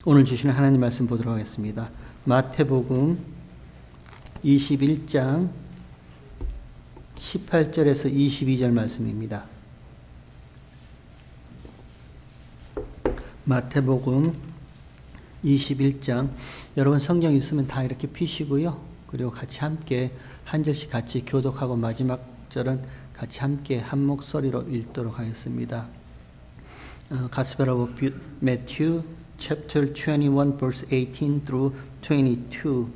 오늘 주시는 하나님 말씀 보도록 하겠습니다. 마태복음 21장 18절에서 22절 말씀입니다. 마태복음 21장, 여러분 성경 있으면 다 이렇게 피시고요. 그리고 같이 함께 한 절씩 같이 교독하고 마지막 절은 같이 함께 한 목소리로 읽도록 하겠습니다. Gospel of Matthew chapter 21 verse 18 through 22,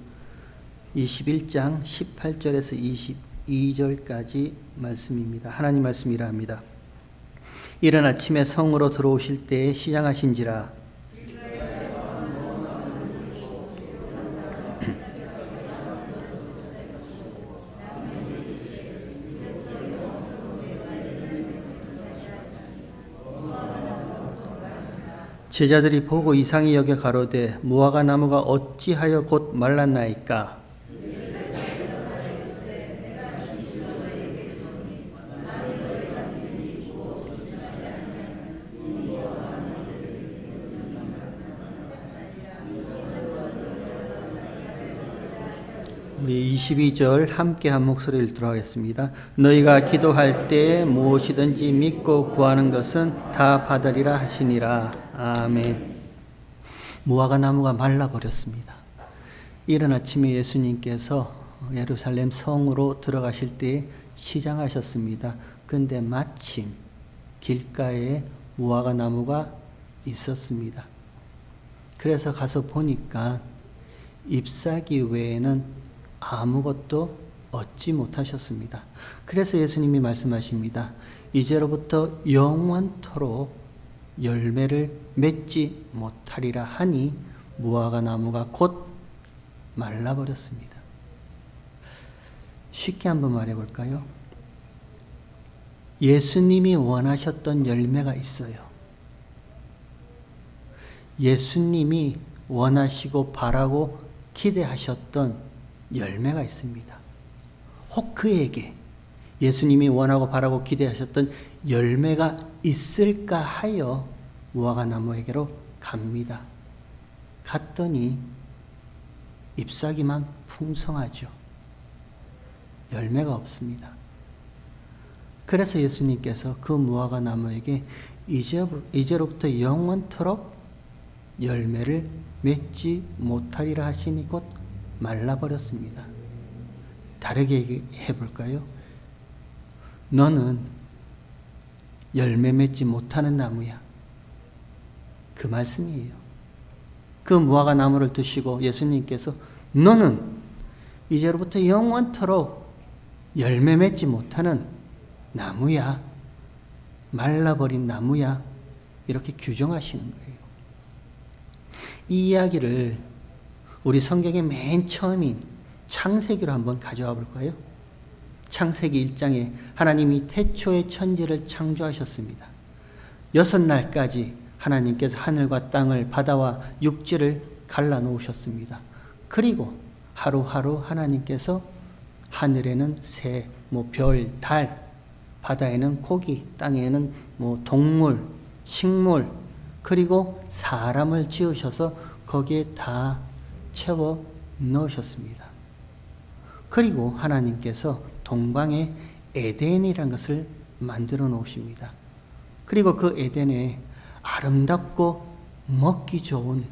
21장 18절에서 22절까지 말씀입니다. 하나님 말씀이라 합니다. 이른 아침에 성으로 들어오실 때에 시장하신지라. 제자들이 보고 이상히 여겨 가로되 무화과 나무가 어찌하여 곧 말랐나이까. 우리 22절 함께 한 목소리를 읽도록 하겠습니다. 너희가 기도할 때 무엇이든지 믿고 구하는 것은 다 받으리라 하시니라. 아멘. 무화과 나무가 말라버렸습니다. 이른 아침에 예수님께서 예루살렘 성으로 들어가실 때 시장하셨습니다. 근데 마침 길가에 무화과 나무가 있었습니다. 그래서 가서 보니까 잎사귀 외에는 아무것도 얻지 못하셨습니다. 그래서 예수님이 말씀하십니다. 이제로부터 영원토록 열매를 맺지 못하리라 하니 무화과 나무가 곧 말라버렸습니다. 쉽게 한번 말해볼까요? 예수님이 원하셨던 열매가 있어요. 예수님이 원하시고 바라고 기대하셨던 열매가 있습니다. 혹 그에게 예수님이 원하고 바라고 기대하셨던 열매가 있을까 하여 무화과 나무에게로 갑니다. 갔더니 잎사귀만 풍성하죠. 열매가 없습니다. 그래서 예수님께서 그 무화과 나무에게 이제로부터 영원토록 열매를 맺지 못하리라 하시니 곧 말라버렸습니다. 다르게 해볼까요? 너는 열매 맺지 못하는 나무야. 그 말씀이에요. 그 무화과 나무를 드시고 예수님께서 너는 이제로부터 영원토록 열매 맺지 못하는 나무야. 말라버린 나무야. 이렇게 규정하시는 거예요. 이 이야기를 우리 성경의 맨 처음인 창세기로 한번 가져와 볼까요? 창세기 1장에 하나님이 태초에 천지를 창조하셨습니다. 6날까지 하나님께서 하늘과 땅을, 바다와 육지를 갈라놓으셨습니다. 그리고 하루하루 하나님께서 하늘에는 새, 별, 달, 바다에는 고기, 땅에는 동물, 식물, 그리고 사람을 지으셔서 거기에 다 채워 넣으셨습니다. 그리고 하나님께서 동방에 에덴이라는 것을 만들어 놓으십니다. 그리고 그 에덴에 아름답고 먹기 좋은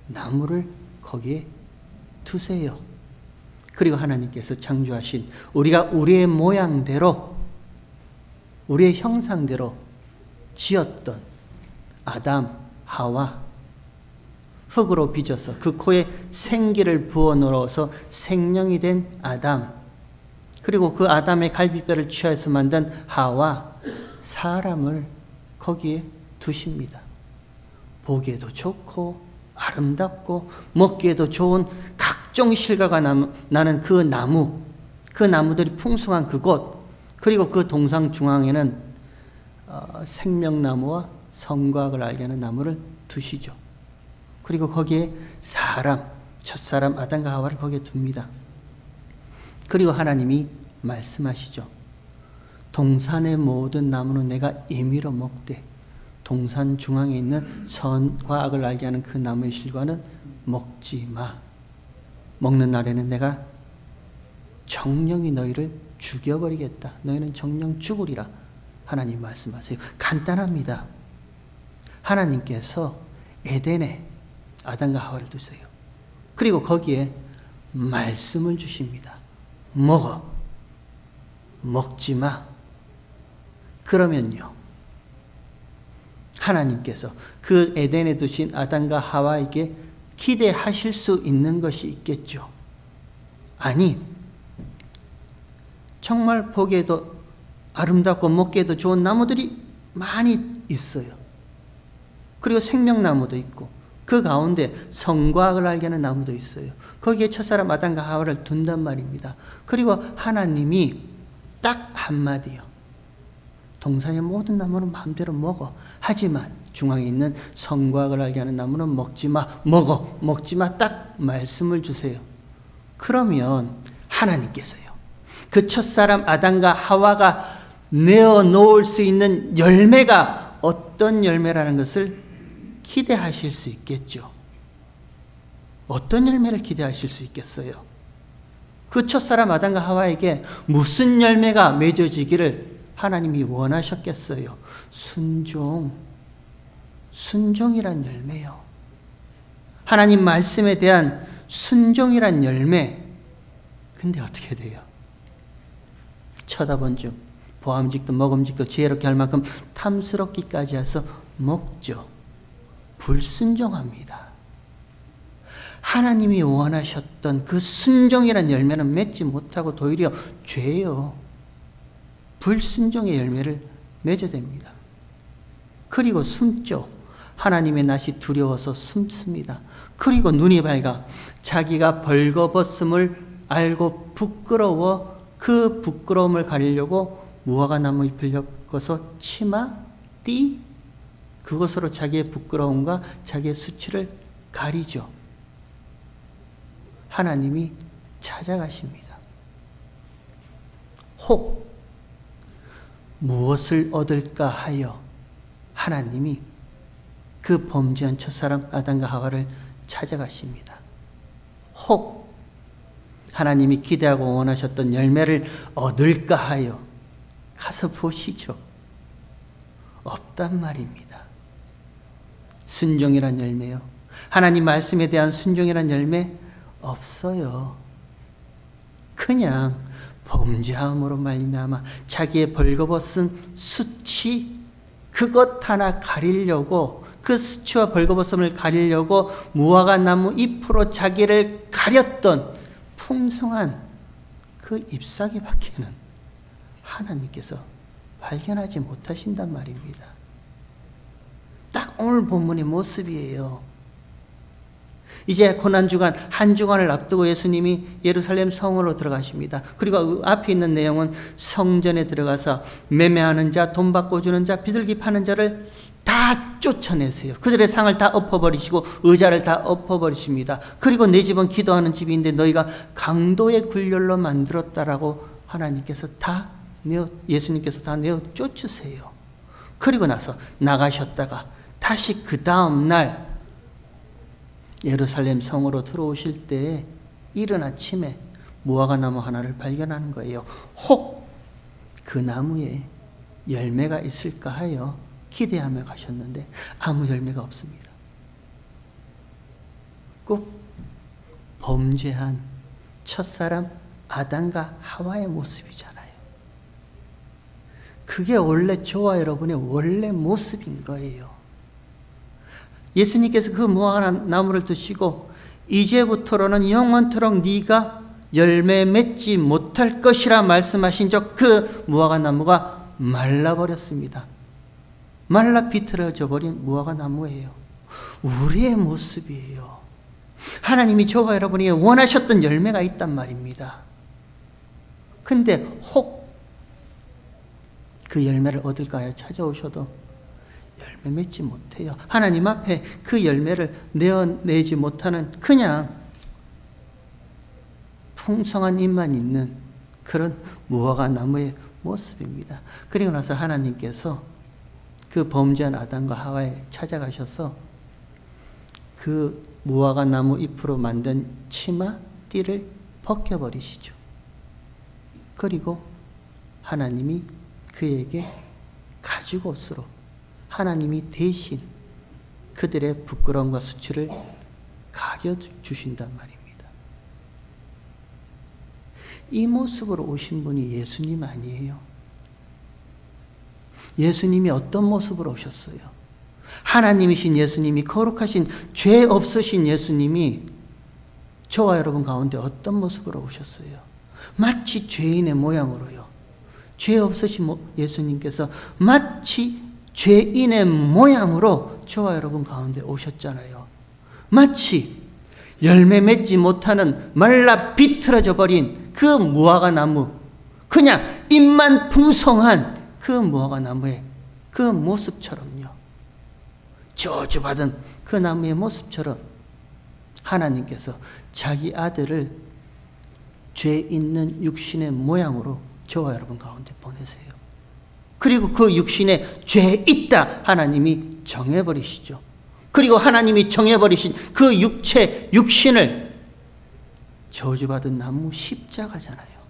나무를 거기에 두세요. 그리고 하나님께서 창조하신 우리가 우리의 모양대로, 우리의 형상대로 지었던 아담, 하와, 흙으로 빚어서 그 코에 생기를 부어 넣어서 생명이 된 아담, 그리고 그 아담의 갈비뼈를 취하여서 만든 하와, 사람을 거기에 두십니다. 보기에도 좋고 아름답고 먹기에도 좋은 각종 실과가 나는 그 나무, 그 나무들이 풍성한 그곳, 그리고 그 동상 중앙에는 생명나무와 성과학을 알게 하는 나무를 두시죠. 그리고 거기에 사람, 첫사람 아담과 하와를 거기에 둡니다. 그리고 하나님이 말씀하시죠. 동산의 모든 나무는 내가 임의로 먹되 동산 중앙에 있는 선과 악을 알게 하는 그 나무의 실과는 먹지 마. 먹는 날에는 내가 정령이 너희를 죽여버리겠다. 너희는 정령 죽으리라. 하나님 말씀하세요. 간단합니다. 하나님께서 에덴에 아담과 하와를 두세요. 그리고 거기에 말씀을 주십니다. 먹어. 먹지 마. 그러면요, 하나님께서 그 에덴에 두신 아담과 하와에게 기대하실 수 있는 것이 있겠죠. 아니, 정말 보기에도 아름답고 먹기에도 좋은 나무들이 많이 있어요. 그리고 생명나무도 있고 그 가운데 선과 악을 알게 하는 나무도 있어요. 거기에 첫사람 아담과 하와를 둔단 말입니다. 그리고 하나님이 딱 한마디요. 동산의 모든 나무는 마음대로 먹어. 하지만 중앙에 있는 선과 악을 알게 하는 나무는 먹지 마. 먹어. 먹지 마. 딱 말씀을 주세요. 그러면 하나님께서요, 그 첫사람 아담과 하와가 내어놓을 수 있는 열매가 어떤 열매라는 것을 기대하실 수 있겠죠. 어떤 열매를 기대하실 수 있겠어요? 그 첫사람 아담과 하와에게 무슨 열매가 맺어지기를 하나님이 원하셨겠어요? 순종이란 열매요. 하나님 말씀에 대한 순종이란 열매. 근데 어떻게 돼요? 쳐다본 즉 보암직도 먹음직도 지혜롭게 할 만큼 탐스럽기까지 해서 먹죠. 불순종합니다. 하나님이 원하셨던 그 순종이란 열매는 맺지 못하고 도리어 죄요. 불순종의 열매를 맺어댑니다. 그리고 숨죠. 하나님의 낯이 두려워서 숨습니다. 그리고 눈이 밝아 자기가 벌거벗음을 알고 부끄러워 그 부끄러움을 가리려고 무화과 나무 잎을 엮어서 치마, 띠, 그것으로 자기의 부끄러움과 자기의 수치를 가리죠. 하나님이 찾아가십니다. 혹 무엇을 얻을까 하여 하나님이 그 범죄한 첫사람 아담과 하와를 찾아가십니다. 혹 하나님이 기대하고 원하셨던 열매를 얻을까 하여 가서 보시죠. 없단 말입니다. 순종이란 열매요. 하나님 말씀에 대한 순종이란 열매 없어요. 그냥 범죄함으로 말미암아 자기의 벌거벗은 수치, 그것 하나 가리려고, 그 수치와 벌거벗음을 가리려고 무화과 나무 잎으로 자기를 가렸던 풍성한 그 잎사귀 밖에는 하나님께서 발견하지 못하신단 말입니다. 딱 오늘 본문의 모습이에요. 이제 고난주간 한 주간을 앞두고 예수님이 예루살렘 성으로 들어가십니다. 그리고 그 앞에 있는 내용은 성전에 들어가서 매매하는 자, 돈 받고 주는 자, 비둘기 파는 자를 다 쫓아내세요. 그들의 상을 다 엎어버리시고 의자를 다 엎어버리십니다. 그리고 내 집은 기도하는 집인데 너희가 강도의 굴렬로 만들었다라고 예수님께서 다 내어 쫓으세요. 그리고 나서 나가셨다가 다시 그 다음 날 예루살렘 성으로 들어오실 때 이른 아침에 무화과 나무 하나를 발견하는 거예요. 혹 그 나무에 열매가 있을까 하여 기대하며 가셨는데 아무 열매가 없습니다. 꼭 범죄한 첫사람 아담과 하와의 모습이잖아요. 그게 원래 저와 여러분의 원래 모습인 거예요. 예수님께서 그 무화과 나무를 드시고 이제부터로는 영원토록 네가 열매 맺지 못할 것이라 말씀하신 적 그 무화과 나무가 말라버렸습니다. 말라 비틀어져 버린 무화과 나무예요. 우리의 모습이에요. 하나님이 저와 여러분이 원하셨던 열매가 있단 말입니다. 근데 혹 그 열매를 얻을까 하여 찾아오셔도 열매 맺지 못해요. 하나님 앞에 그 열매를 내어내지 못하는 그냥 풍성한 잎만 있는 그런 무화과 나무의 모습입니다. 그리고 나서 하나님께서 그 범죄한 아담과 하와에 찾아가셔서 그 무화과 나무 잎으로 만든 치마, 띠를 벗겨버리시죠. 그리고 하나님이 그에게 가죽 옷으로 하나님이 대신 그들의 부끄러움과 수치를 가겨주신단 말입니다. 이 모습으로 오신 분이 예수님 아니에요. 예수님이 어떤 모습으로 오셨어요? 하나님이신 예수님이, 거룩하신 죄 없으신 예수님이 저와 여러분 가운데 어떤 모습으로 오셨어요? 마치 죄인의 모양으로요. 죄 없으신 예수님께서 마치 죄인의 모양으로 저와 여러분 가운데 오셨잖아요. 마치 열매 맺지 못하는 말라 비틀어져 버린 그 무화과 나무, 그냥 잎만 풍성한 그 무화과 나무의 그 모습처럼요. 저주받은 그 나무의 모습처럼 하나님께서 자기 아들을 죄 있는 육신의 모양으로 저와 여러분 가운데 보내세요. 그리고 그 육신에 죄 있다 하나님이 정해버리시죠. 그리고 하나님이 정해버리신 그 육신을 저주받은 나무 십자가잖아요.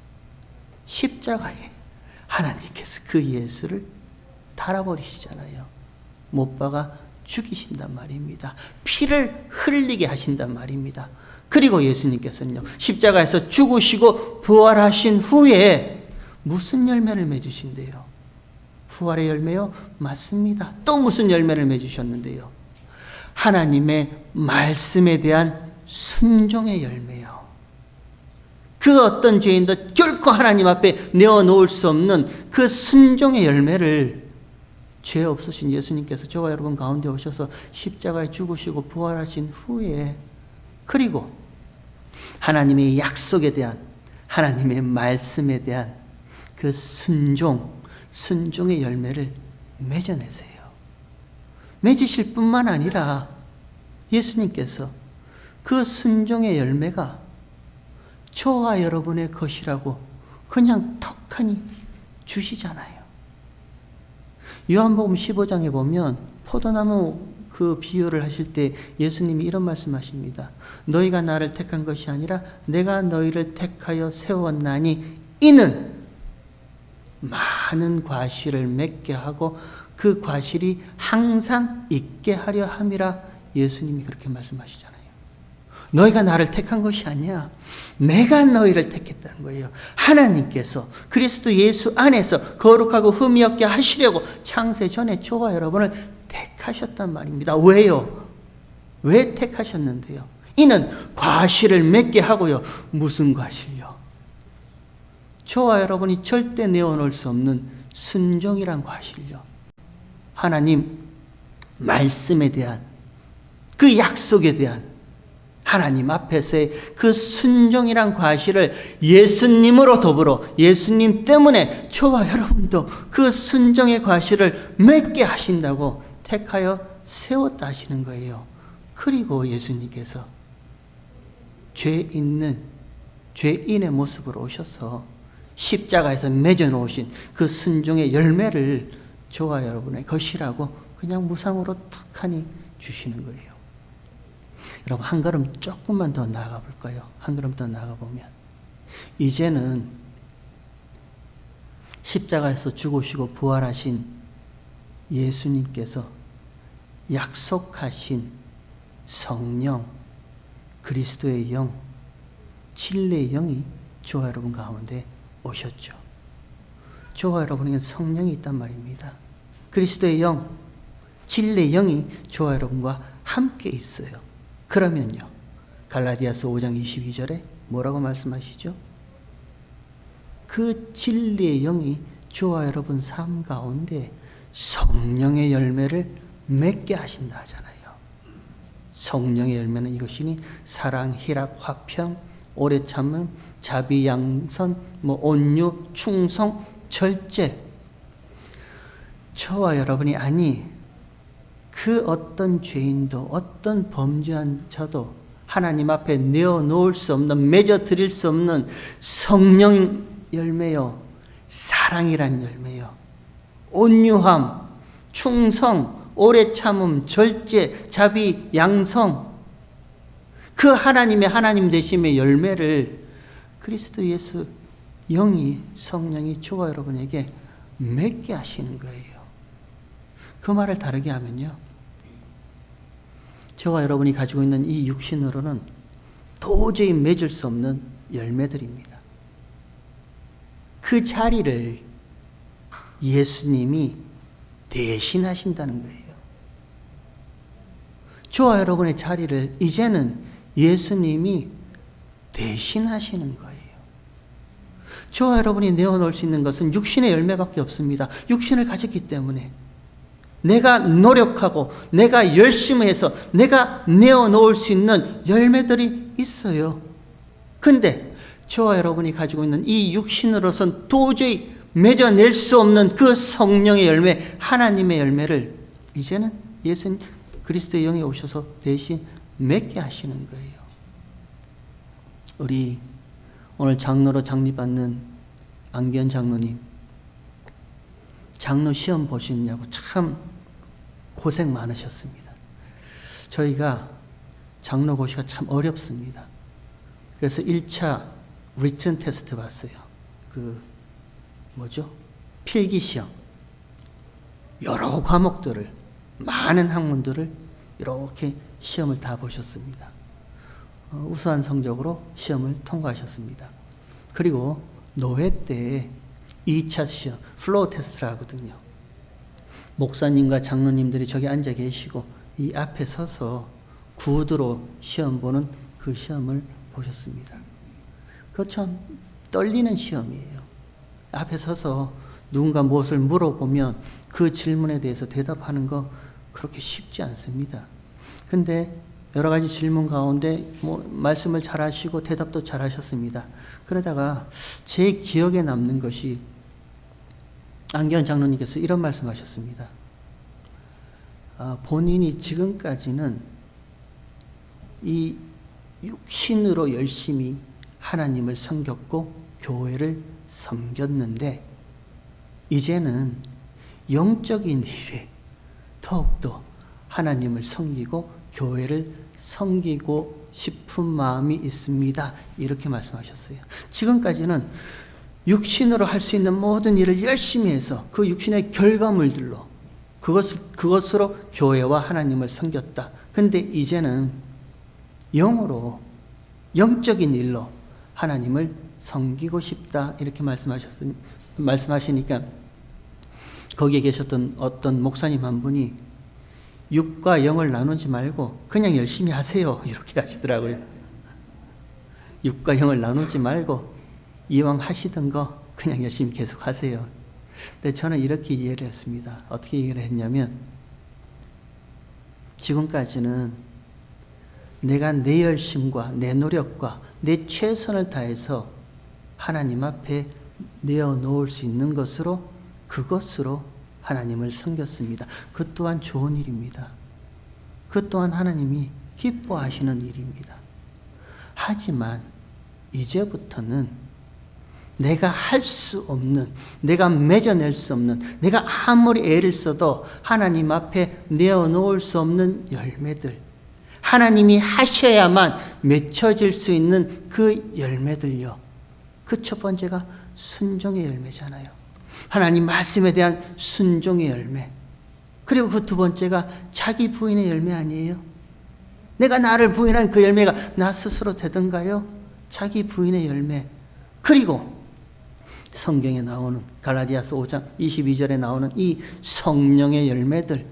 십자가에 하나님께서 그 예수를 달아버리시잖아요. 못 박아 죽이신단 말입니다. 피를 흘리게 하신단 말입니다. 그리고 예수님께서는요, 십자가에서 죽으시고 부활하신 후에 무슨 열매를 맺으신대요? 부활의 열매요? 맞습니다. 또 무슨 열매를 맺으셨는데요? 하나님의 말씀에 대한 순종의 열매요. 그 어떤 죄인도 결코 하나님 앞에 내어놓을 수 없는 그 순종의 열매를 죄 없으신 예수님께서 저와 여러분 가운데 오셔서 십자가에 죽으시고 부활하신 후에, 그리고 하나님의 약속에 대한, 하나님의 말씀에 대한 그 순종의 열매를 맺어내세요. 맺으실 뿐만 아니라 예수님께서 그 순종의 열매가 저와 여러분의 것이라고 그냥 턱하니 주시잖아요. 요한복음 15장에 보면 포도나무 그 비유를 하실 때 예수님이 이런 말씀하십니다. 너희가 나를 택한 것이 아니라 내가 너희를 택하여 세웠나니 이는 많은 과실을 맺게 하고 그 과실이 항상 있게 하려 함이라. 예수님이 그렇게 말씀하시잖아요. 너희가 나를 택한 것이 아니야. 내가 너희를 택했다는 거예요. 하나님께서 그리스도 예수 안에서 거룩하고 흠이 없게 하시려고 창세 전에 저와 여러분을 택하셨단 말입니다. 왜요? 왜 택하셨는데요? 이는 과실을 맺게 하고요. 무슨 과실요? 저와 여러분이 절대 내어놓을 수 없는 순종이란 과실요. 하나님 말씀에 대한 그 약속에 대한 하나님 앞에서의 그 순종이란 과실을 예수님으로 더불어, 예수님 때문에 저와 여러분도 그 순종의 과실을 맺게 하신다고 택하여 세웠다 하시는 거예요. 그리고 예수님께서 죄인의 모습으로 오셔서 십자가에서 맺어놓으신 그 순종의 열매를 저와 여러분의 것이라고 그냥 무상으로 턱하니 주시는 거예요. 여러분, 한 걸음 조금만 더 나아가 볼까요? 한 걸음 더 나아가 보면 이제는 십자가에서 죽으시고 부활하신 예수님께서 약속하신 성령, 그리스도의 영, 진리의 영이 저와 여러분 가운데 오셨죠. 저와 여러분에게 성령이 있단 말입니다. 그리스도의 영, 진리의 영이 저와 여러분과 함께 있어요. 그러면요, 갈라디아서 5장 22절에 뭐라고 말씀하시죠? 그 진리의 영이 저와 여러분 삶 가운데 성령의 열매를 맺게 하신다 하잖아요. 성령의 열매는 이것이니 사랑, 희락, 화평, 오래 참음, 자비, 양선, 온유, 충성, 절제. 저와 여러분이 그 어떤 죄인도, 어떤 범죄한 자도 하나님 앞에 내어놓을 수 없는, 맺어 드릴 수 없는 성령 열매요, 사랑이란 열매요, 온유함, 충성, 오래 참음, 절제, 자비, 양성, 그 하나님 되심의 열매를 그리스도 예수 영이, 성령이 저와 여러분에게 맺게 하시는 거예요. 그 말을 다르게 하면요, 저와 여러분이 가지고 있는 이 육신으로는 도저히 맺을 수 없는 열매들입니다. 그 자리를 예수님이 대신하신다는 거예요. 저와 여러분의 자리를 이제는 예수님이 대신하시는 거예요. 저와 여러분이 내어놓을 수 있는 것은 육신의 열매밖에 없습니다. 육신을 가졌기 때문에 내가 노력하고 내가 열심히 해서 내가 내어놓을 수 있는 열매들이 있어요. 근데 저와 여러분이 가지고 있는 이 육신으로선 도저히 맺어낼 수 없는 그 성령의 열매, 하나님의 열매를 이제는 예수님 그리스도의 영이 오셔서 대신 맺게 하시는 거예요. 우리 오늘 장로로 장립받는 안기현 장로님, 장로 시험 보시느냐고 참 고생 많으셨습니다. 저희가 장로 고시가 참 어렵습니다. 그래서 1차 리튼 테스트 봤어요. 필기 시험. 여러 과목들을, 많은 학문들을 이렇게 시험을 다 보셨습니다. 우수한 성적으로 시험을 통과하셨습니다. 그리고 노회 때 2차 시험, 플로우 테스트를 하거든요. 목사님과 장로님들이 저기 앉아 계시고 이 앞에 서서 구두로 시험 보는 그 시험을 보셨습니다. 그거 참 떨리는 시험이에요. 앞에 서서 누군가 무엇을 물어보면 그 질문에 대해서 대답하는 거 그렇게 쉽지 않습니다. 근데 여러 가지 질문 가운데 말씀을 잘 하시고 대답도 잘 하셨습니다. 그러다가 제 기억에 남는 것이 안기현 장로님께서 이런 말씀하셨습니다. 본인이 지금까지는 이 육신으로 열심히 하나님을 섬겼고 교회를 섬겼는데 이제는 영적인 일에 더욱더 하나님을 섬기고 교회를 섬기고 싶은 마음이 있습니다. 이렇게 말씀하셨어요. 지금까지는 육신으로 할 수 있는 모든 일을 열심히 해서 그 육신의 결과물들로 그것으로 교회와 하나님을 섬겼다. 근데 이제는 영으로, 영적인 일로 하나님을 섬기고 싶다. 이렇게 말씀하시니까 거기에 계셨던 어떤 목사님 한 분이 육과 영을 나누지 말고 그냥 열심히 하세요. 이렇게 하시더라고요. 육과 영을 나누지 말고 이왕 하시던 거 그냥 열심히 계속 하세요. 근데 저는 이렇게 이해를 했습니다. 어떻게 이해를 했냐면 지금까지는 내가 내 열심과 내 노력과 내 최선을 다해서 하나님 앞에 내어놓을 수 있는 것으로 그것으로 하나님을 섬겼습니다. 그 또한 좋은 일입니다. 그 또한 하나님이 기뻐하시는 일입니다. 하지만 이제부터는 내가 할 수 없는, 내가 맺어낼 수 없는, 내가 아무리 애를 써도 하나님 앞에 내어놓을 수 없는 열매들, 하나님이 하셔야만 맺혀질 수 있는 그 열매들요. 그 첫 번째가 순종의 열매잖아요. 하나님 말씀에 대한 순종의 열매. 그리고 그 두 번째가 자기 부인의 열매 아니에요? 내가 나를 부인한 그 열매가 나 스스로 되던가요? 자기 부인의 열매. 그리고 성경에 나오는 갈라디아서 5장 22절에 나오는 이 성령의 열매들.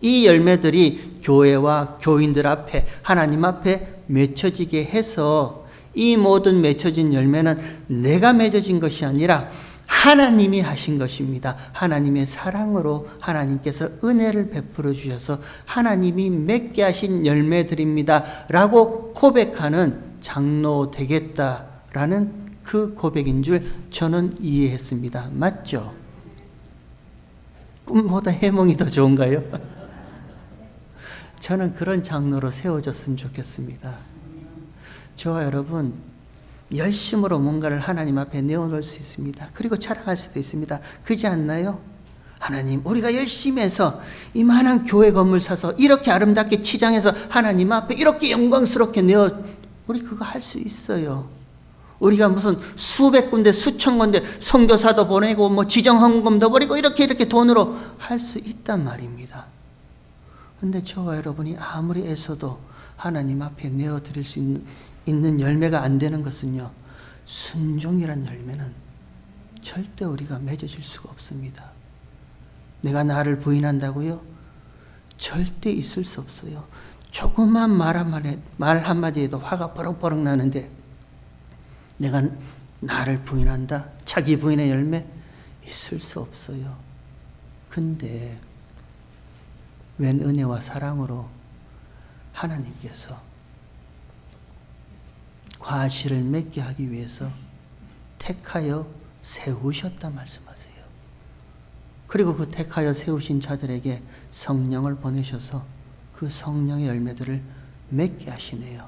이 열매들이 교회와 교인들 앞에 하나님 앞에 맺혀지게 해서 이 모든 맺혀진 열매는 내가 맺어진 것이 아니라 하나님이 하신 것입니다. 하나님의 사랑으로 하나님께서 은혜를 베풀어 주셔서 하나님이 맺게 하신 열매들입니다. 라고 고백하는 장로 되겠다라는 그 고백인 줄 저는 이해했습니다. 맞죠? 꿈보다 해몽이 더 좋은가요? 저는 그런 장로로 세워졌으면 좋겠습니다. 저와 여러분 열심으로 뭔가를 하나님 앞에 내어놓을 수 있습니다. 그리고 자랑할 수도 있습니다. 그렇지 않나요? 하나님, 우리가 열심히 해서 이만한 교회 건물 사서 이렇게 아름답게 치장해서 하나님 앞에 이렇게 영광스럽게 우리 그거 할 수 있어요. 우리가 무슨 수백 군데, 수천 군데 선교사도 보내고 뭐 지정헌금도 버리고 이렇게 돈으로 할 수 있단 말입니다. 근데 저와 여러분이 아무리 애써도 하나님 앞에 내어드릴 수 있는 열매가 안 되는 것은요, 순종이란 열매는 절대 우리가 맺어질 수가 없습니다. 내가 나를 부인한다고요? 절대 있을 수 없어요. 조그만 말 한마디에도 화가 버럭버럭 나는데, 내가 나를 부인한다? 자기 부인의 열매? 있을 수 없어요. 근데 웬 은혜와 사랑으로 하나님께서 과실을 맺게 하기 위해서 택하여 세우셨다 말씀하세요. 그리고 그 택하여 세우신 자들에게 성령을 보내셔서 그 성령의 열매들을 맺게 하시네요.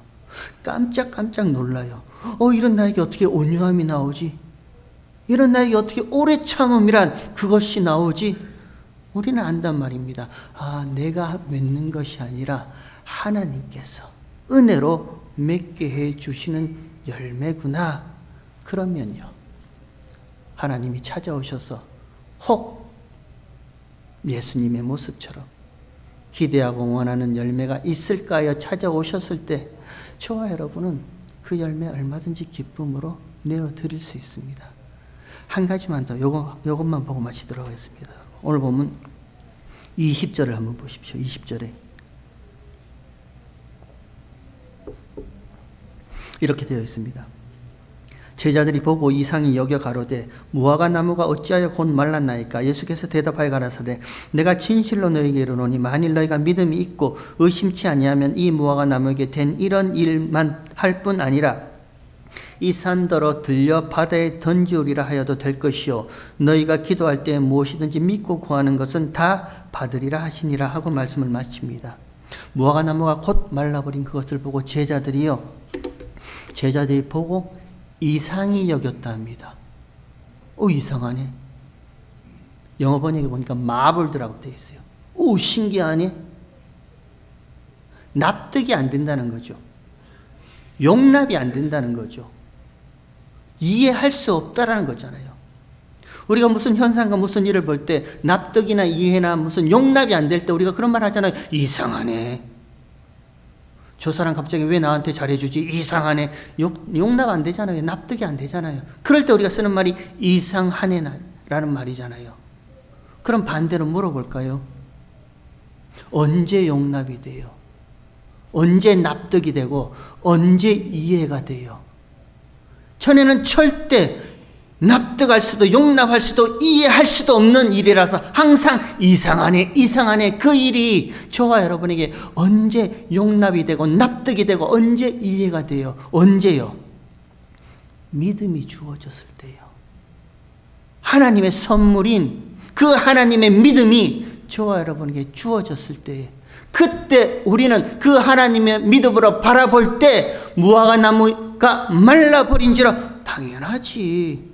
깜짝 놀라요. 이런 나에게 어떻게 온유함이 나오지? 이런 나에게 어떻게 오래 참음이란 그것이 나오지? 우리는 안단 말입니다. 내가 맺는 것이 아니라 하나님께서 은혜로 맺게 해 주시는 열매구나. 그러면요, 하나님이 찾아오셔서 혹 예수님의 모습처럼 기대하고 원하는 열매가 있을까 하여 찾아오셨을 때 저와 여러분은 그 열매 얼마든지 기쁨으로 내어드릴 수 있습니다. 한 가지만 더, 요것만 보고 마치도록 하겠습니다. 오늘 보면 20절을 한번 보십시오. 20절에 이렇게 되어 있습니다. 제자들이 보고 이상히 여겨 가로되 무화과 나무가 어찌하여 곧 말랐나이까? 예수께서 대답하여 가라사대 내가 진실로 너희에게 이르노니 만일 너희가 믿음이 있고 의심치 아니하면 이 무화과 나무에게 된 이런 일만 할 뿐 아니라 이 산더러 들려 바다에 던지우리라 하여도 될 것이요 너희가 기도할 때 무엇이든지 믿고 구하는 것은 다 받으리라 하시니라 하고 말씀을 마칩니다. 무화과 나무가 곧 말라버린 그것을 보고 제자들이 보고 이상히 여겼다 합니다. 이상하네. 영어 번역에 보니까 marveled라고 되어 있어요. 신기하네. 납득이 안 된다는 거죠. 용납이 안 된다는 거죠. 이해할 수 없다라는 거잖아요. 우리가 무슨 현상과 무슨 일을 볼 때 납득이나 이해나 무슨 용납이 안 될 때 우리가 그런 말 하잖아요. 이상하네. 저 사람 갑자기 왜 나한테 잘해주지? 이상하네. 용납 안 되잖아요. 납득이 안 되잖아요. 그럴 때 우리가 쓰는 말이 이상하네라는 말이잖아요. 그럼 반대로 물어볼까요? 언제 용납이 돼요? 언제 납득이 되고 언제 이해가 돼요? 전에는 절대 납득할 수도 용납할 수도 이해할 수도 없는 일이라서 항상 이상하네 그 일이 저와 여러분에게 언제 용납이 되고 납득이 되고 언제 이해가 돼요? 언제요? 믿음이 주어졌을 때요. 하나님의 선물인 그 하나님의 믿음이 저와 여러분에게 주어졌을 때에 그때 우리는 그 하나님의 믿음으로 바라볼 때 무화과 나무가 말라버린지라 당연하지.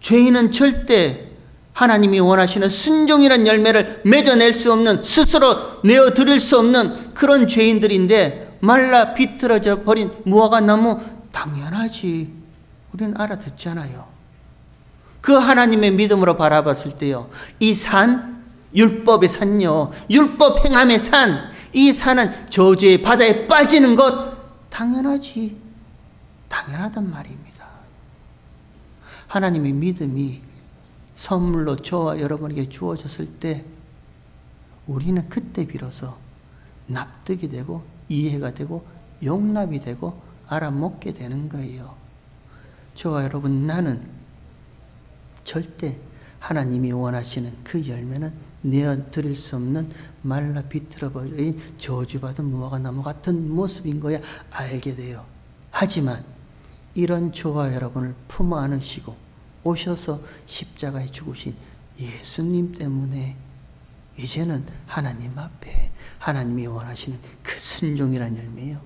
죄인은 절대 하나님이 원하시는 순종이라는 열매를 맺어낼 수 없는, 스스로 내어드릴 수 없는 그런 죄인들인데 말라 비틀어져 버린 무화과 나무 당연하지. 우리는 알아듣잖아요. 그 하나님의 믿음으로 바라봤을 때요, 이 산, 율법의 산요, 율법 행함의 산, 이 산은 저주의 바다에 빠지는 것 당연하지. 당연하단 말입니다. 하나님의 믿음이 선물로 저와 여러분에게 주어졌을 때 우리는 그때 비로소 납득이 되고 이해가 되고 용납이 되고 알아먹게 되는 거예요. 저와 여러분, 나는 절대 하나님이 원하시는 그 열매는 내어드릴 수 없는 말라 비틀어버린 저주받은 무화과 나무 같은 모습인 거야 알게 돼요. 하지만 이런 저와 여러분을 품어 안으시고 오셔서 십자가에 죽으신 예수님 때문에 이제는 하나님 앞에 하나님이 원하시는 그 순종이란 열매요,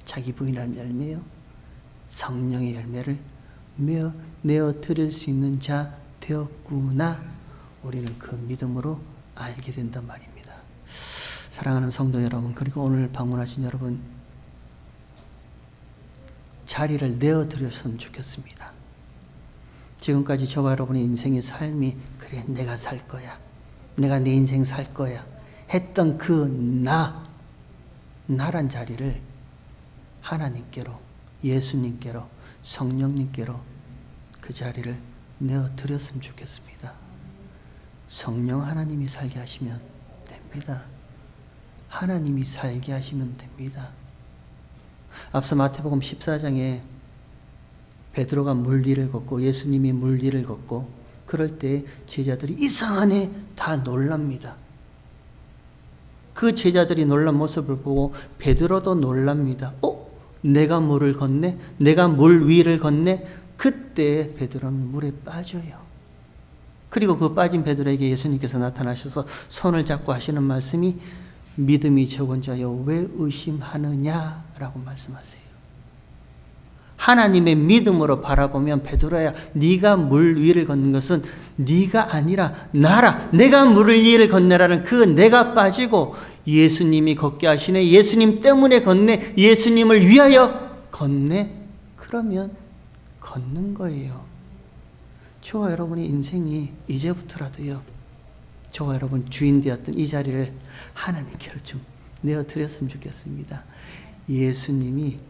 자기 부인이란 열매요, 성령의 열매를 내어 드릴 수 있는 자 되었구나. 우리는 그 믿음으로 알게 된단 말입니다. 사랑하는 성도 여러분, 그리고 오늘 방문하신 여러분, 자리를 내어드렸으면 좋겠습니다. 지금까지 저와 여러분의 인생의 삶이 그래 내가 살 거야, 내가 내 인생 살 거야 했던 그 나란 자리를 하나님께로, 예수님께로, 성령님께로 그 자리를 내어드렸으면 좋겠습니다. 성령 하나님이 살게 하시면 됩니다. 하나님이 살게 하시면 됩니다. 앞서 마태복음 14장에 베드로가 물 위를 걷고 예수님이 물 위를 걷고 그럴 때 제자들이 이상하네 다 놀랍니다. 그 제자들이 놀란 모습을 보고 베드로도 놀랍니다. 내가 물을 걷네? 내가 물 위를 걷네? 그때 베드로는 물에 빠져요. 그리고 그 빠진 베드로에게 예수님께서 나타나셔서 손을 잡고 하시는 말씀이 믿음이 적은 자여 왜 의심하느냐라고 말씀하세요. 하나님의 믿음으로 바라보면 베드로야, 네가 물 위를 걷는 것은 네가 아니라 나라. 내가 물을 위를 건네라는 그 내가 빠지고 예수님이 걷게 하시네. 예수님 때문에 걷네. 예수님을 위하여 걷네. 그러면 걷는 거예요. 저와 여러분의 인생이 이제부터라도요, 저와 여러분 주인 되었던 이 자리를 하나님께로 좀 내어드렸으면 좋겠습니다. 예수님이,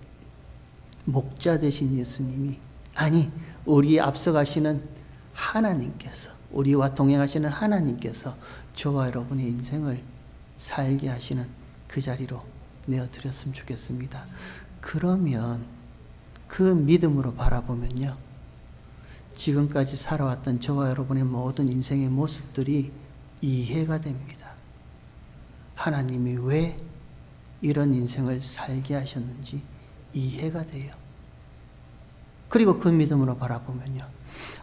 목자 되신 예수님이, 아니 우리 앞서가시는 하나님께서, 우리와 동행하시는 하나님께서 저와 여러분의 인생을 살게 하시는 그 자리로 내어드렸으면 좋겠습니다. 그러면 그 믿음으로 바라보면요, 지금까지 살아왔던 저와 여러분의 모든 인생의 모습들이 이해가 됩니다. 하나님이 왜 이런 인생을 살게 하셨는지 이해가 돼요. 그리고 그 믿음으로 바라보면요,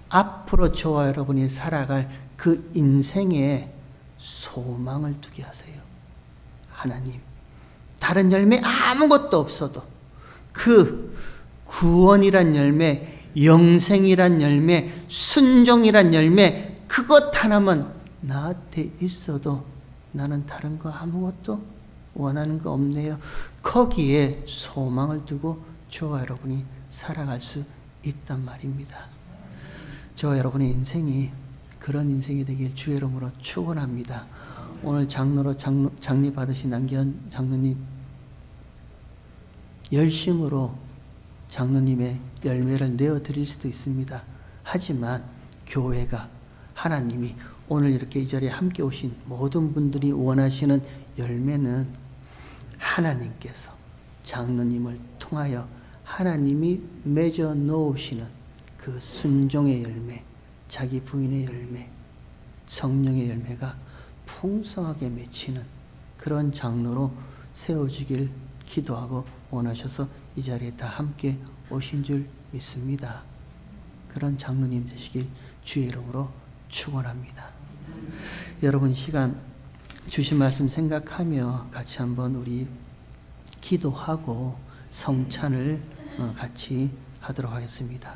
앞으로 저와 여러분이 살아갈 그 인생에 소망을 두게 하세요. 하나님, 다른 열매 아무것도 없어도 그 구원이란 열매, 영생이란 열매, 순종이란 열매, 그것 하나만 나한테 있어도 나는 다른 거 아무것도 원하는 거 없네요. 거기에 소망을 두고 저와 여러분이 살아갈 수 있단 말입니다. 저와 여러분의 인생이 그런 인생이 되길 주의 이름으로 축원합니다. 오늘 장로로 장리 받으신 안기현 장로님, 열심으로 장로님의 열매를 내어드릴 수도 있습니다. 하지만 교회가, 하나님이 오늘 이렇게 이 자리에 함께 오신 모든 분들이 원하시는 열매는 하나님께서 장로님을 통하여 하나님이 맺어 놓으시는 그 순종의 열매, 자기 부인의 열매, 성령의 열매가 풍성하게 맺히는 그런 장로로 세워지길 기도하고 원하셔서 이 자리에 다 함께 오신 줄 믿습니다. 그런 장로님 되시길 주의 이름으로 축원합니다. 여러분, 시간 주신 말씀 생각하며 같이 한번 우리 기도하고 성찬을 같이 하도록 하겠습니다.